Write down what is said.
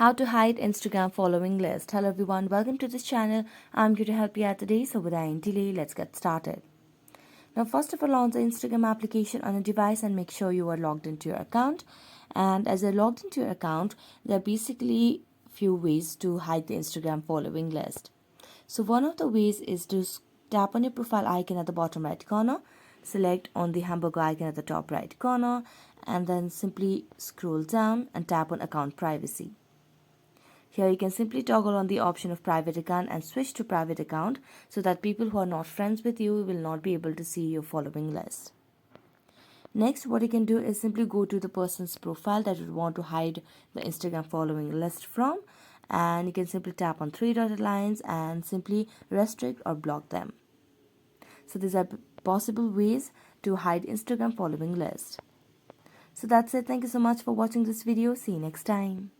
How to hide Instagram following list. Hello everyone, welcome to this channel. I'm here to help you out today, so without any delay, let's get started. Now first of all, launch the Instagram application on a device and make sure you are logged into your account. And as you're logged into your account, there are basically few ways to hide the Instagram following list. So one of the ways is to tap on your profile icon at the bottom right corner, select on the hamburger icon at the top right corner, and then simply scroll down and tap on account privacy. Here you can simply toggle on the option of private account and switch to private account so that people who are not friends with you will not be able to see your following list. Next, what you can do is simply go to the person's profile that you want to hide the Instagram following list from, and you can simply tap on three dotted lines and simply restrict or block them. So these are possible ways to hide Instagram following list. So that's it. Thank you so much for watching this video. See you next time.